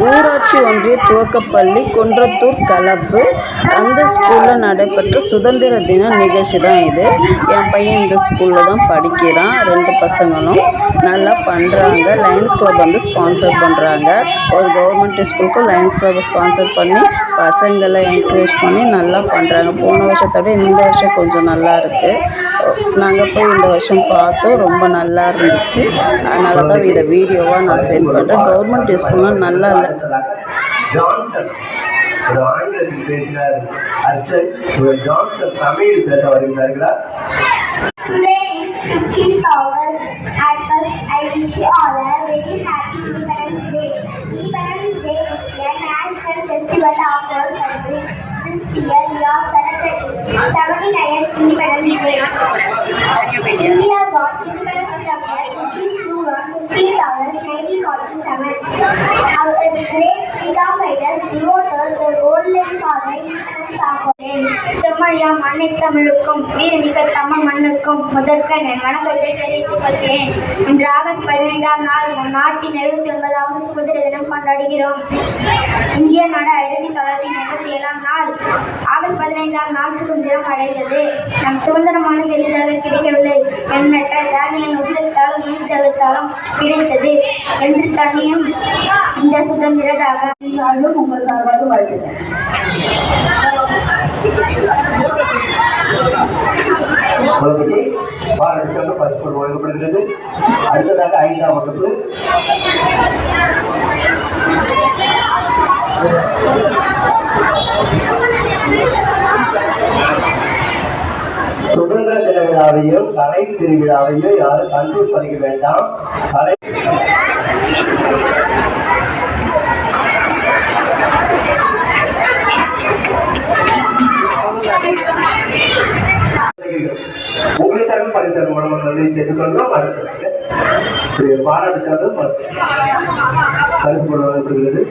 ஊராட்சி ஒன்றிய துவக்கப்பள்ளி குன்றத்தூர் கலப்பு அந்த ஸ்கூலில் நடைபெற்ற சுதந்திர தின நிகழ்ச்சி தான் இது. என் பையன் இந்த ஸ்கூலில் தான் படிக்கிறான். 2 பசங்களும் நல்லா பண்ணுறாங்க. லயன்ஸ் கிளப் வந்து ஸ்பான்சர் பண்ணுறாங்க. ஒரு கவர்மெண்ட் ஸ்கூலுக்கும் லயன்ஸ் கிளப் ஸ்பான்சர் பண்ணி பசங்களை என்கரேஜ் பண்ணி நல்லா பண்ணுறாங்க. போன வருஷத்தோட இந்த வருஷம் கொஞ்சம் நல்லா இருக்குது. நாங்கள் போய் இந்த வருஷம் பார்த்தோம், ரொம்ப நல்லா இருந்துச்சு. அதனால தான் இதை வீடியோவாக நான் சென்ட் பண்ணுறேன். கவர்மெண்ட் ஸ்கூல்லாம் நல்லா இல்லை. ஜான்சன் ஆங்கிலத்தில் பேசினார். அர்சன் ஜான்சன் தமிழில் பேச வருகிறார்களா? Today is 15th August. At first, I wish you all a very happy Independence Day. Independence Day is a national festival of our country. This year we are celebrating 79th Independence Day. India got independence from the British rule on 15th August 1947. Our great freedom fighters devoted their whole life for the independence of our land. செம்மொழியா மண்ணை தமிழுக்கும் வீரமிக்க தமிழ் மண்ணுக்கும் முதற்கண் என் வணக்கத்தை தெரிவித்துக் கொள்கிறேன். இன்று August 15ஆம் நாள் நம் நாட்டின் 79வது சுதந்திர தினம் கொண்டாடுகிறோம். இந்திய நாடு 1947ஆம் நாள் ஆகஸ்ட் 15ஆம் நாள் சுதந்திரம் அடைந்தது. நம் சுதந்திரமானது எளிதாக கிடைக்கவில்லை. எண்ணற்ற தியாகிகளின் உதிரத்தாலும் உயிர் தியாகத்தாலும் கிடைத்தது என்று தண்ணியும் இந்த சுதந்திரதாக உங்கள் சார்பாக வாழ்த்துகிறேன். பாராட்டு பரிசு வழங்கப்படுகிறது. அடுத்ததாக 5ஆம் வகுப்பு சுதந்திர தின விழாவையும் கலை திருவிழாவையும் யாரும் கன்ஃபியூஸ் பண்ணிக்க வேண்டாம். கலை உங்களை சார்பில் பரிசார்ந்த மனமக்களை கேட்டுக்கொள்கிறோம். அடுத்தது பாராட்டு சார்பில் பரிசு வழங்கப்படுகிறது.